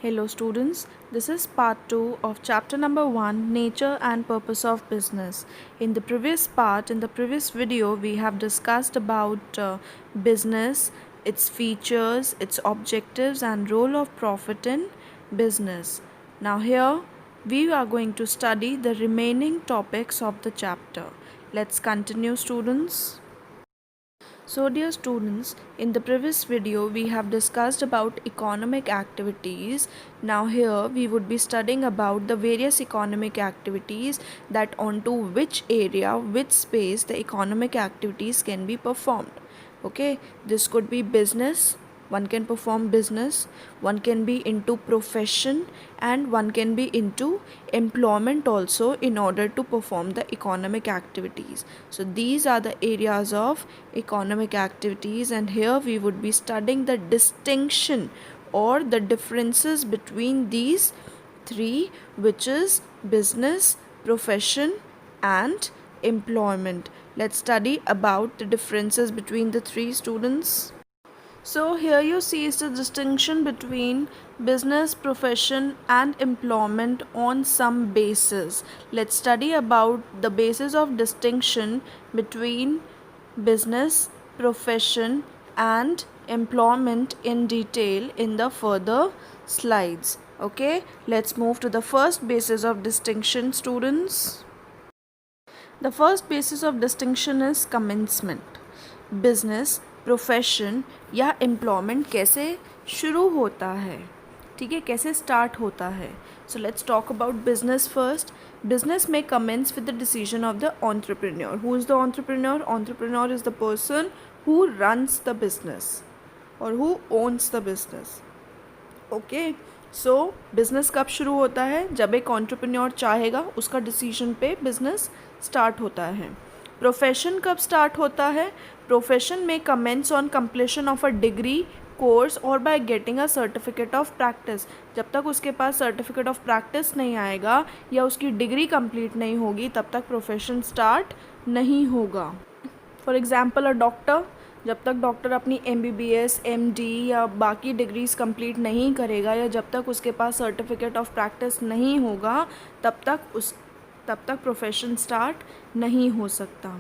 Hello students, this is part 2 of chapter number 1, Nature and Purpose of Business. In the previous video, we have discussed about business, its features, its objectives and role of profit in business. Now here, we are going to study the remaining topics of the chapter. Let's continue students. So dear students, in the previous video we have discussed about economic activities. Now here we would be studying about the various economic activities, that onto which area, which space the economic activities can be performed. Okay, this could be business. One can perform business, one can be into profession, and one can be into employment also in order to perform the economic activities. So these are the areas of economic activities, and here we would be studying the distinction or the differences between these three, which is business, profession and employment. Let's study about the differences between the three, students. So here you see is the distinction between business, profession and employment on some basis. Let's study about the basis of distinction between business, profession and employment in detail in the further slides. Okay, let's move to the first basis of distinction, students. The first basis of distinction is commencement. Business, profession या employment कैसे शुरू होता है, ठीक है, कैसे start होता है. So let's talk about business first. Business में commences with the decision of the entrepreneur. Who is the entrepreneur? Entrepreneur is the person who runs the business और who owns the business. Okay, so business कब शुरू होता है? जब एक entrepreneur चाहेगा, उसका डिसीजन पे बिजनेस स्टार्ट होता है. प्रोफेशन कब स्टार्ट होता है? प्रोफेशन में commences on completion of a degree, course और by getting a certificate of practice. जब तक उसके पास सर्टिफिकेट ऑफ प्रैक्टिस नहीं आएगा या उसकी डिग्री कंप्लीट नहीं होगी, तब तक प्रोफेशन स्टार्ट नहीं होगा. फॉर एग्जांपल अ डॉक्टर, जब तक डॉक्टर अपनी MBBS, MD या बाकी डिग्रीज़ कंप्लीट नहीं करेगा या जब तक उसके पास सर्टिफिकेट ऑफ प्रैक्टिस नहीं होगा, तब तक प्रोफेशन स्टार्ट नहीं हो सकता.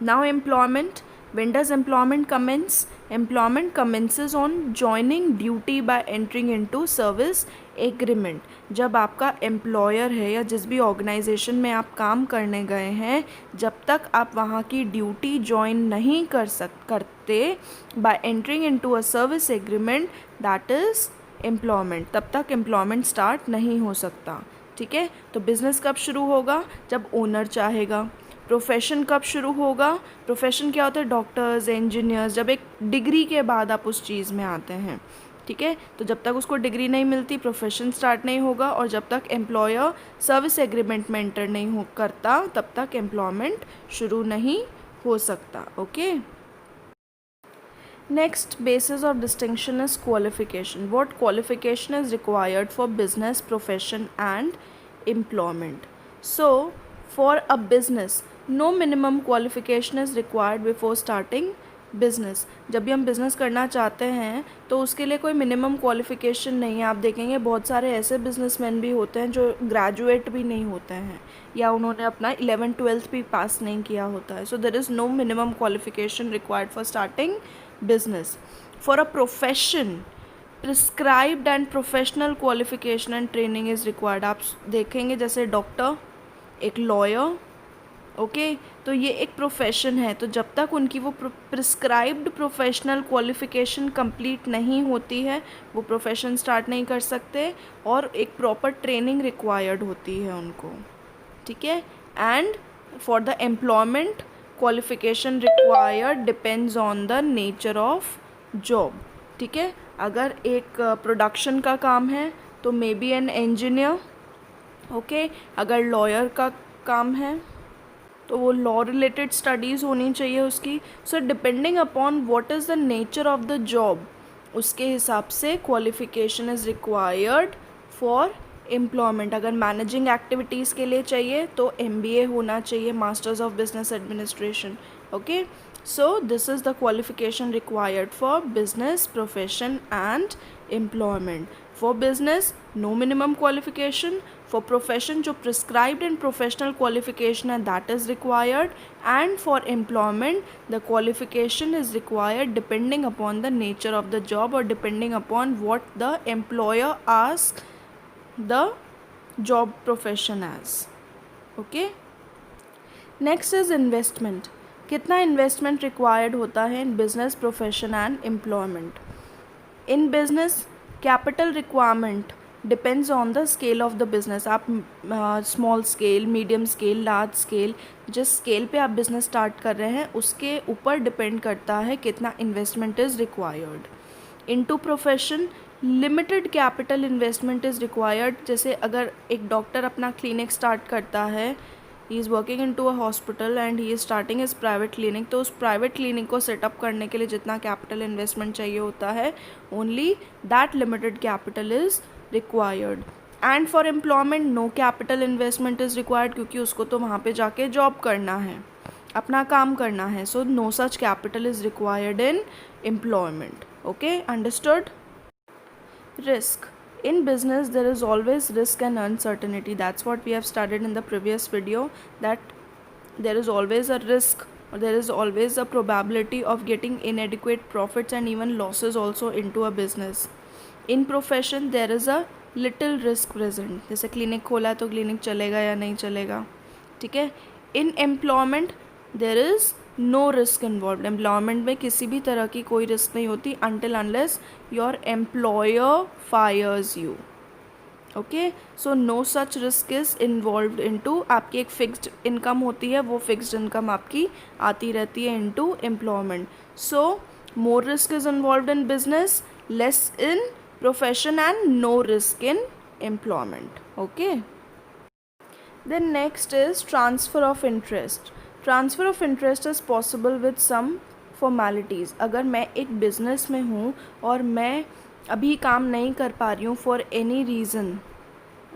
Now employment. When does employment commence? Employment commences on joining duty by entering into service agreement. जब आपका एम्प्लॉयर है या जिस भी ऑर्गेनाइजेशन में आप काम करने गए हैं, जब तक आप वहाँ की ड्यूटी ज्वाइन नहीं करते by entering into a service agreement, that is employment, तब तक एम्प्लॉयमेंट स्टार्ट नहीं हो सकता. ठीक है, तो बिज़नेस कब शुरू होगा? जब ओनर चाहेगा. प्रोफेशन कब शुरू होगा? प्रोफेशन क्या होता है? Doctors, engineers. जब एक डिग्री के बाद आप उस चीज़ में आते हैं, ठीक है, तो जब तक उसको डिग्री नहीं मिलती, प्रोफेशन स्टार्ट नहीं होगा. और जब तक एम्प्लॉयर सर्विस एग्रीमेंट में एंटर नहीं करता, तब तक एम्प्लॉयमेंट शुरू नहीं हो सकता. Okay, next basis of distinction is qualification. What qualification is required for business, profession and employment? So for a business, no minimum qualification is required before starting business. जब भी हम बिज़नेस करना चाहते हैं तो उसके लिए कोई मिनिमम क्वालिफ़िकेशन नहीं है. आप देखेंगे बहुत सारे ऐसे बिजनेसमैन भी होते हैं जो ग्रेजुएट भी नहीं होते हैं या उन्होंने अपना 11th-12th भी पास नहीं किया होता है. So there is no minimum qualification required for starting business. For a profession, prescribed and professional qualification and training is required. आप देखेंगे जैसे डॉक्टर, एक लॉयर, ओके, तो ये एक प्रोफेशन है. तो जब तक उनकी वो प्रिस्क्राइब्ड प्रोफेशनल क्वालिफिकेशन कंप्लीट नहीं होती है, वो प्रोफेशन स्टार्ट नहीं कर सकते. और एक प्रॉपर ट्रेनिंग रिक्वायर्ड होती है उनको, ठीक है. And for the employment, qualification required depends on the nature of job. ठीक है, अगर एक प्रोडक्शन का काम है तो may be an engineer. Okay, अगर लॉयर का काम है तो वो लॉ रिलेटेड स्टडीज़ होनी चाहिए उसकी. So depending upon what is the nature of the job, उसके हिसाब से qualification is required for employment. अगर मैनेजिंग एक्टिविटीज़ के लिए चाहिए तो MBA होना चाहिए, masters of business administration. Okay, so this is the qualification required for business, profession and employment. For business, no minimum qualification. For profession, जो prescribed and professional qualification है that is required. And for employment, the qualification is required depending upon the nature of the job or depending upon what the employer asks the job profession as. Okay. Next is investment. कितना investment required होता है in business, profession and employment. In business, capital requirement depends on the scale of the business. आप small scale, medium scale, large scale, जिस scale पे आप business start कर रहे हैं उसके ऊपर depend करता है कितना investment is required. Into profession, limited capital investment is required. जैसे अगर एक डॉक्टर अपना clinic start करता है, he is working in to a hospital and he is starting his private clinic, तो उस प्राइवेट क्लिनिक को सेटअप करने के लिए जितना कैपिटल इन्वेस्टमेंट चाहिए होता है only that limited capital is required. And for employment no capital investment is required, क्योंकि उसको तो वहाँ पे जाके जॉब करना है, अपना काम करना है. So no such capital is required in employment. Okay, understood. Risk. In business, there is always risk and uncertainty. That's what we have studied in the previous video, that there is always a risk or there is always a probability of getting inadequate profits and even losses also into a business. In profession, there is a little risk present. जैसे clinic खोला है तो clinic चलेगा या नहीं चलेगा, ठीक है. In employment, there is no risk involve. Employment में किसी भी तरह की कोई रिस्क नहीं होती until unless your employer fires you. Okay, so no such risk is involve into. आपकी एक फिक्स्ड इनकम होती है, वो फिक्स्ड इनकम आपकी आती रहती है into employment. So more risk is involve in business, less in profession and no risk in employment. Okay, then next is transfer of interest. Transfer of interest is possible with some formalities. अगर मैं एक business में हूँ और मैं अभी काम नहीं कर पा रही हूँ फॉर एनी रीज़न,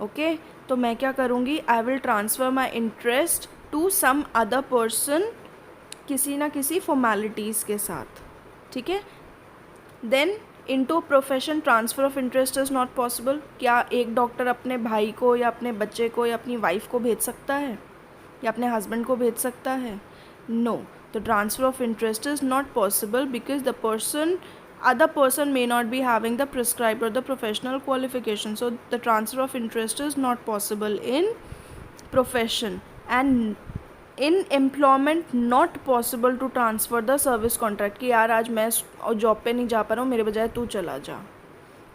ओके, तो मैं क्या करूँगी, I will transfer my interest to some other person किसी ना किसी फॉर्मेलिटीज़ के साथ, ठीक है. Then into profession transfer of interest is not possible. क्या एक डॉक्टर अपने भाई को या अपने बच्चे को या अपनी वाइफ को भेज सकता है या अपने हस्बैंड को भेज सकता है? No. The transfer of interest is not possible because the other person may not be having the prescribed or the professional qualification. So the transfer of interest is not possible in profession. And in employment not possible to transfer the service contract कि यार आज मैं job पे नहीं जा पा रहा हूँ, मेरे बजाय तू चला जा,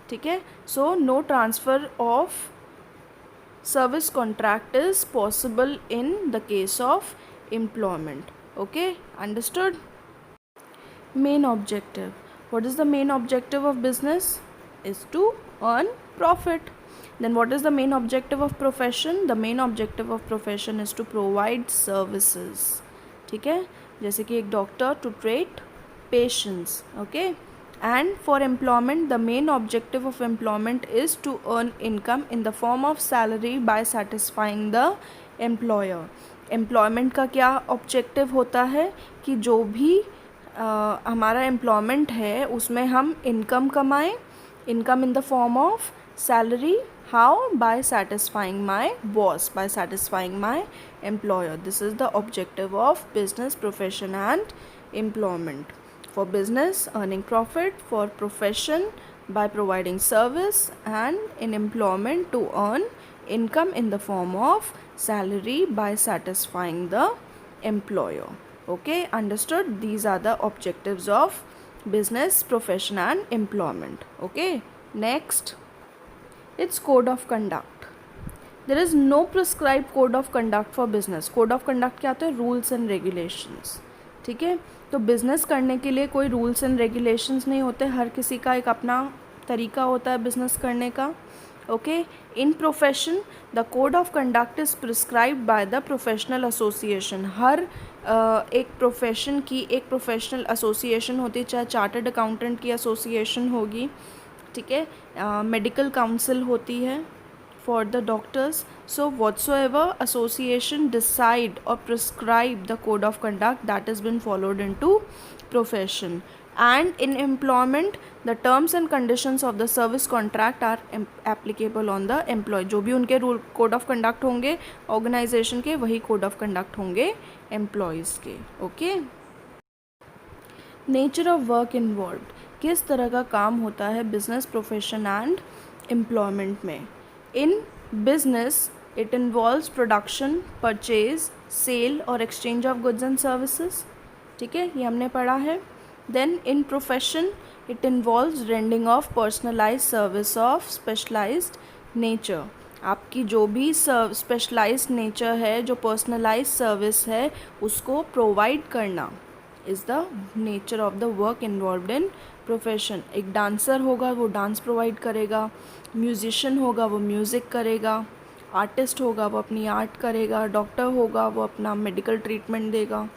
ठीक है. So no transfer of service contract is possible in the case of employment. Okay, understood. Main objective. What is the main objective of business? Is to earn profit. Then what is the main objective of profession? The main objective of profession is to provide services. ठीक है, जैसे कि एक doctor to treat patients. Okay. And for employment, the main objective of employment is to earn income in the form of salary by satisfying the employer. Employment का क्या objective होता है कि जो भी हमारा employment है उसमें हम income कमाएं, income in the form of salary. How? By satisfying my boss, by satisfying my employer. This is the objective of business, profession and employment. For business, earning profit. For profession, by providing service. And in employment, to earn income in the form of salary by satisfying the employer. Okay, understood? These are the objectives of business, profession and employment. Okay, next, it's code of conduct. There is no prescribed code of conduct for business. Code of conduct क्या होता है? Rules and regulations. ठीक है, तो business करने के लिए कोई रूल्स एंड रेगुलेशंस नहीं होते, हर किसी का एक अपना तरीका होता है बिज़नेस करने का. Okay, in profession the code of conduct is prescribed by the professional association. हर एक प्रोफेशन की एक प्रोफेशनल एसोसिएशन होती है, चाहे चार्टर्ड अकाउंटेंट की एसोसिएशन होगी, ठीक है, मेडिकल काउंसिल होती है for the doctors. So whatsoever association decide or prescribe the code of conduct that has been followed into profession. and in employment the terms and conditions of the service contract are applicable on the employee. जो भी उनके rule code of conduct होंगे organisation के, वही code of conduct होंगे employees के. Okay. Nature of work involved, किस तरह का काम होता है बिजनेस, प्रोफेशन एंड एम्प्लॉयमेंट में. In business it involves production, purchase, sale और exchange of goods and services. ठीक है, ये हमने पढ़ा है. Then in profession it involves rendering of personalised service of specialised nature. आपकी जो भी स्पेशलाइज्ड नेचर है, जो पर्सनलाइज्ड सर्विस है, उसको प्रोवाइड करना is the nature of the work involved in profession. एक डांसर होगा वो डांस प्रोवाइड करेगा, म्यूजिशियन होगा वो म्यूज़िक करेगा, आर्टिस्ट होगा वो अपनी आर्ट करेगा, डॉक्टर होगा वो अपना मेडिकल ट्रीटमेंट देगा.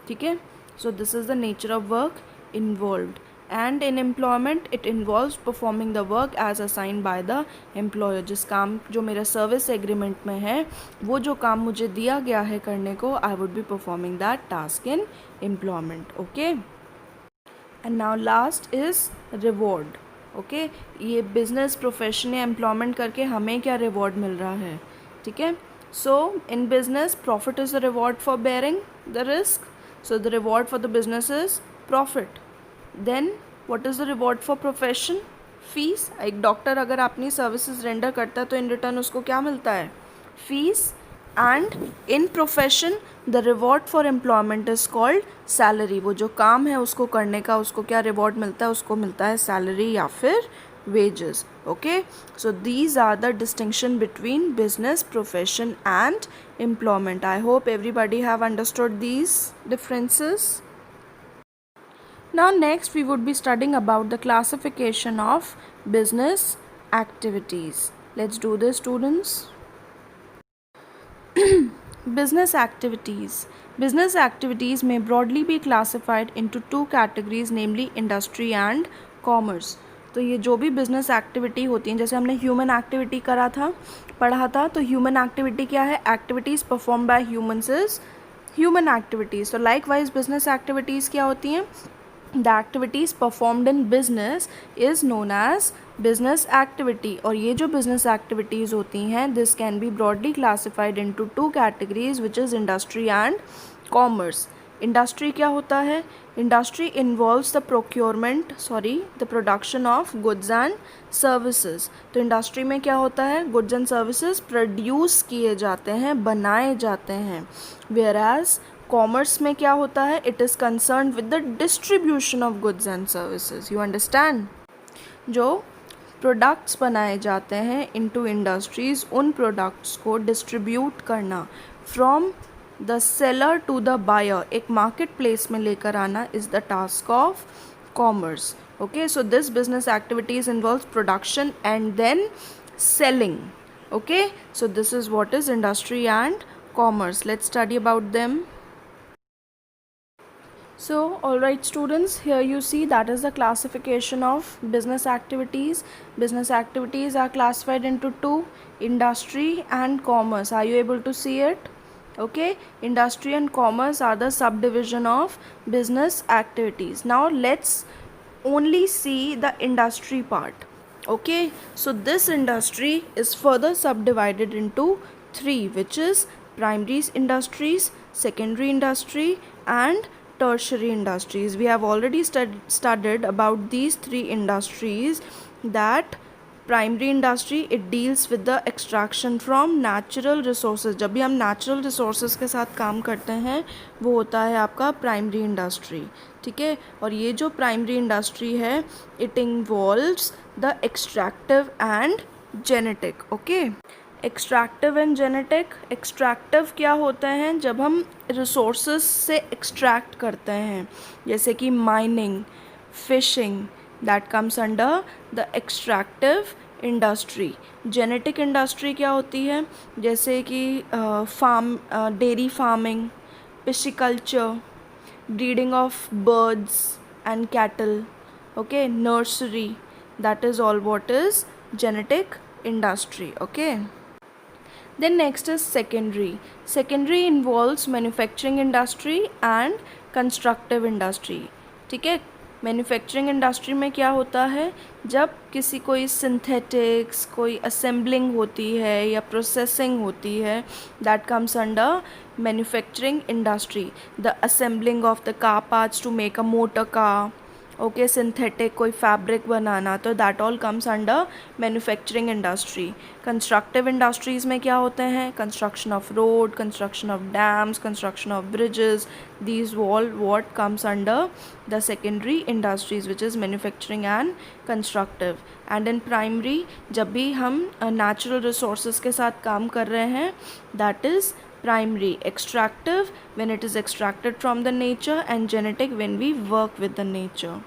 ठीक है. So this is the nature of work involved. And in employment it involves performing the work as assigned by the employer. जिस काम जो मेरा सर्विस एग्रीमेंट में है, वो जो काम मुझे दिया गया है करने को, I would be performing that task in employment. Okay. And now last is reward. Okay. ये बिजनेस, प्रोफेशन या एम्प्लॉयमेंट करके हमें क्या रिवॉर्ड मिल रहा है. ठीक है. So in business profit is the reward for bearing the risk. So the reward for the business is profit. Then what is the reward for profession. Fees. एक डॉक्टर अगर अपनी सर्विसेज रेंडर करता है तो इन रिटर्न उसको क्या मिलता है, fees. And in profession the reward for employment is called salary. वो जो काम है उसको करने का उसको क्या रिवॉर्ड मिलता है, उसको मिलता है सैलरी या फिर wages. Okay, so these are the distinction between business, profession and employment. I hope everybody have understood these differences. Now next we would be studying about the classification of business activities. Let's do this, students. Business activities. Business activities may broadly be classified into two categories, namely industry and commerce. तो ये जो भी business activity होती हैं, जैसे हमने human activity पढ़ा था, तो ह्यूमन एक्टिविटी क्या है, activities perform by humans is human activities. तो लाइक वाइज बिजनेस एक्टिविटीज़ क्या होती हैं, the activities performed in business is known as business activity. और ये जो बिजनेस एक्टिविटीज़ होती हैं, this can be broadly classified into two categories, which is industry and commerce. Industry क्या होता है, industry involves the the production of goods and services. तो industry में क्या होता है, गुड्स एंड सर्विसेज प्रोड्यूस किए जाते हैं, बनाए जाते हैं. वेयर एज कॉमर्स में क्या होता है, it is concern with the distribution of goods and services. You understand. जो प्रोडक्ट्स बनाए जाते हैं इनटू इंडस्ट्रीज़, उन प्रोडक्ट्स को डिस्ट्रीब्यूट करना from the seller to the buyer, एक मार्केट प्लेस में लेकर आना, is the task of commerce. Okay. So this business activities involves production and then selling. Okay. So this is what is industry and commerce. Let's study about them. So alright students, here you see that is the classification of business activities. Business activities are classified into two, industry and commerce. Are you able to see it? Okay, industry and commerce are the subdivision of business activities. Now let's only see the industry part. Okay, so this industry is further subdivided into three, which is primary industries, secondary industry and tertiary industries. We have already studied about these three industries. That primary industry, it deals with the extraction from natural resources. जब भी हम natural resources के साथ काम करते हैं, वो होता है आपका primary industry. ठीक है. और ये जो primary industry है, it involves the extractive and genetic. Okay. Extractive and genetic. Extractive क्या होते हैं, जब हम रिसोर्सेज से एक्सट्रैक्ट करते हैं, जैसे कि mining, fishing, that comes under the extractive industry. Genetic industry क्या होती है, जैसे कि dairy farming, pisciculture, breeding of birds and cattle. Okay. Nursery, that is all what is genetic industry. Okay. Then next is secondary. Secondary involves manufacturing industry and constructive industry. ठीक है. Manufacturing industry में क्या होता है, जब किसी कोई synthetics, कोई असेंबलिंग होती है या प्रोसेसिंग होती है, that comes under manufacturing industry. The assembling of the car parts to make a motor car, okay, synthetic कोई फैब्रिक बनाना, तो that all comes under manufacturing industry. Constructive industries में क्या होते हैं, construction of road, construction of dams, construction of bridges, these all what comes under the secondary industries which is manufacturing and constructive. And in primary, जब भी हम natural resources के साथ काम कर रहे हैं, that is primary. Extractive when it is extracted from the nature, and genetic when we work with the nature.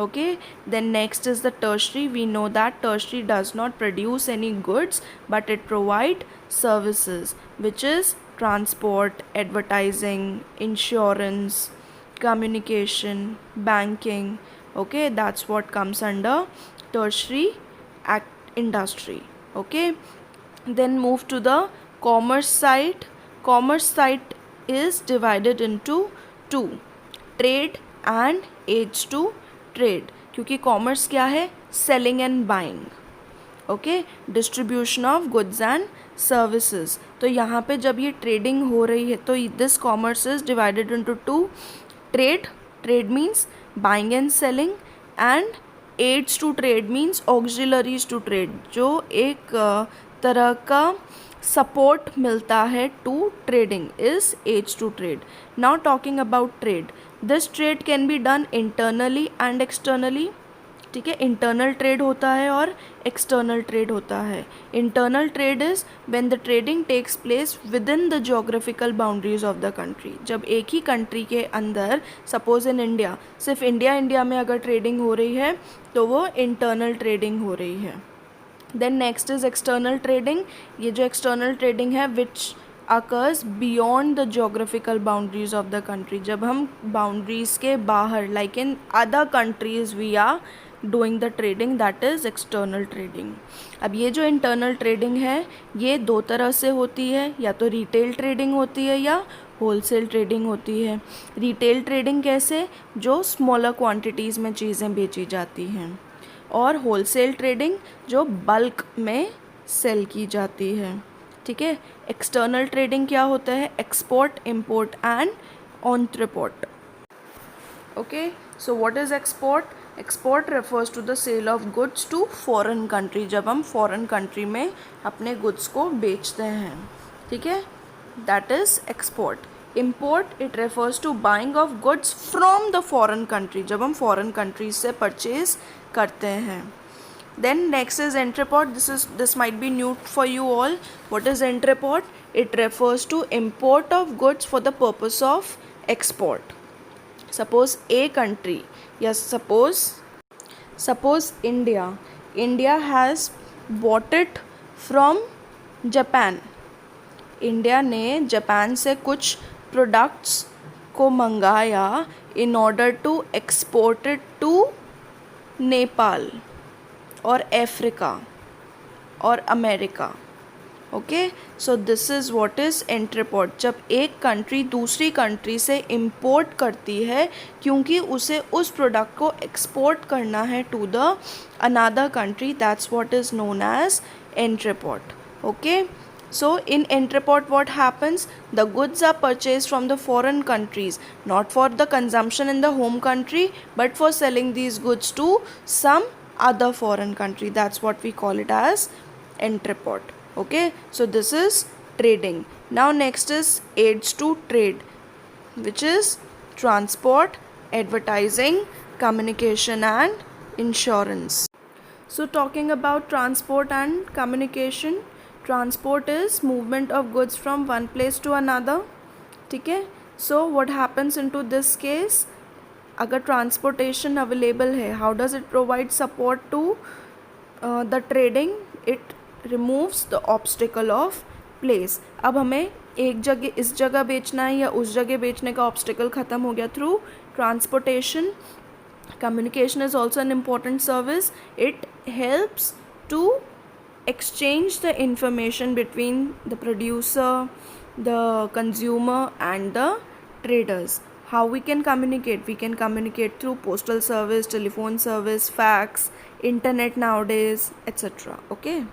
Okay, then next is the tertiary. We know that tertiary does not produce any goods, but it provide services, which is transport, advertising, insurance, communication, banking. Okay, that's what comes under tertiary industry. Okay, then move to the commerce side. Commerce side is divided into two, trade and aids to trade. क्योंकि commerce क्या है, selling and buying. Okay, distribution of goods and services. तो यहाँ पे जब ये trading हो रही है तो this commerce is divided into two. Trade means buying and selling, and aids to trade means auxiliaries to trade, जो एक तरह का सपोर्ट मिलता है to trading, is aids to trade. Now talking about trade, this trade can be done internally and externally. ठीक है, internal trade होता है और एक्सटर्नल ट्रेड होता है. Internal trade is when the trading takes place within the geographical boundaries of the country. जब एक ही कंट्री के अंदर, सपोज इन इंडिया, सिर्फ इंडिया में अगर ट्रेडिंग हो रही है तो वो इंटरनल ट्रेडिंग हो रही है. Then next is external trading. ये जो एक्सटर्नल ट्रेडिंग है which occurs beyond the geographical boundaries of the country. जब हम बाउंड्रीज के बाहर, like in other countries we are doing the trading, that is external trading. अब ये जो इंटरनल ट्रेडिंग है ये दो तरह से होती है, या तो रिटेल ट्रेडिंग होती है या होलसेल ट्रेडिंग होती है. रिटेल ट्रेडिंग कैसे, जो स्मॉलर क्वांटिटीज़ में चीज़ें बेची जाती हैं, और होलसेल ट्रेडिंग जो बल्क में सेल की जाती है. ठीक है, एक्सटर्नल ट्रेडिंग क्या होता है, export, import and entrepot. Okay, so what is export? Export refers to the sale of goods to foreign country. जब हम फॉरेन कंट्री में अपने गुड्स को बेचते हैं, ठीक है, that is export. Import, it refers to buying of goods from the foreign country, जब हम फॉरेन कंट्रीज से परचेज करते हैं. Then next is entrepot. This might be new for you all. What is entrepot? It refers to import of goods for the purpose of export. Suppose a country, yes, suppose India has bought it from Japan. India ने Japan से कुछ products को मंगाया in order to export it to Nepal और Africa और America. Okay, so this is what is entrepot. जब एक country दूसरी कंट्री से इंपोर्ट करती है क्योंकि उसे उस प्रोडक्ट को एक्सपोर्ट करना है to the another country, that's what is known as entrepot. Okay, so in entrepot what happens, the goods are purchased from the foreign countries, not for the consumption in the home country but for selling these goods to some other foreign country. That's what we call it as entrepot. Okay, so this is trading. Now next is aids to trade, which is transport, advertising, communication and insurance. So talking about transport and communication, transport is movement of goods from one place to another. ठीक है, so what happens in to this case, अगर transportation available है, how does it provide support to the trading? It removes the obstacle of place. अब हमें एक जगह इस जगह बेचना है या उस जगह बेचने का ऑब्स्टिकल ख़त्म हो गया through transportation. Communication is also an important service. It helps to exchange the information between the producer, the consumer and the traders. How we can communicate? We can communicate through postal service, telephone service, fax, internet nowadays, etc. Okay.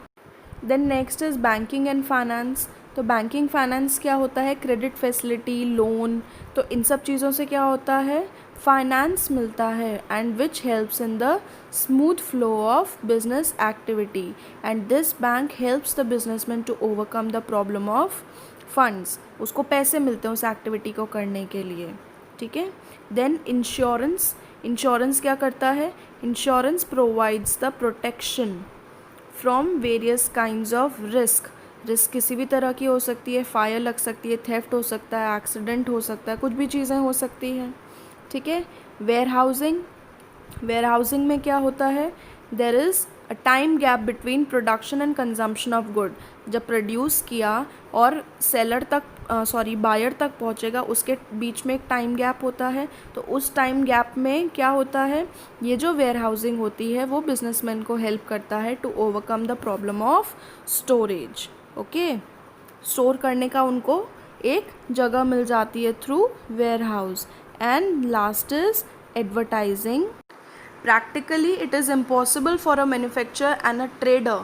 Then next is banking and finance. तो banking finance क्या होता है? Credit facility, loan. तो इन सब चीज़ों से क्या होता है? फाइनेंस मिलता है and which helps in the smooth flow of business activity, and this bank helps the businessman to overcome the problem of funds. उसको पैसे मिलते हैं उस एक्टिविटी को करने के लिए. ठीक है. Then insurance. इंश्योरेंस क्या करता है? Insurance provides the protection from various kinds of risk. Risk किसी भी तरह की हो सकती है. फायर लग सकती है, थेफ्ट हो सकता है, एक्सीडेंट हो सकता है, कुछ भी चीज़ें हो सकती हैं. ठीक है. Where housing. वेयर हाउसिंग में क्या होता है? There is a time gap between production and consumption of good. जब प्रोड्यूस किया और सेलर तक बायर तक पहुंचेगा, उसके बीच में एक टाइम गैप होता है. तो उस टाइम गैप में क्या होता है? ये जो वेयर हाउसिंग होती है वो बिजनेसमैन को हेल्प करता है to overcome the problem of storage. Okay. Store करने का उनको एक जगह मिल जाती है through warehouse. And last is advertising. Practically, it is impossible for a manufacturer and a trader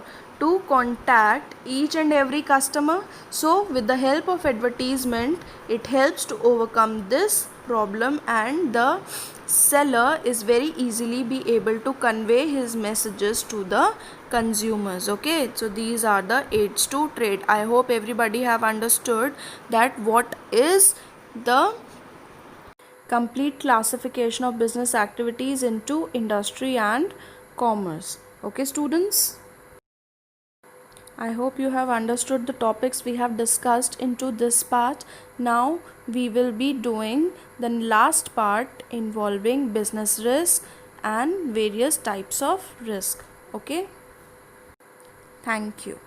to contact each and every customer. So, with the help of advertisement, it helps to overcome this problem, and the seller is very easily be able to convey his messages to the consumers. Okay, so these are the aids to trade. I hope everybody have understood that what is the complete classification of business activities into industry and commerce. Okay, students, I hope you have understood the topics we have discussed into this part. Now we will be doing the last part involving business risk and various types of risk. Okay, thank you.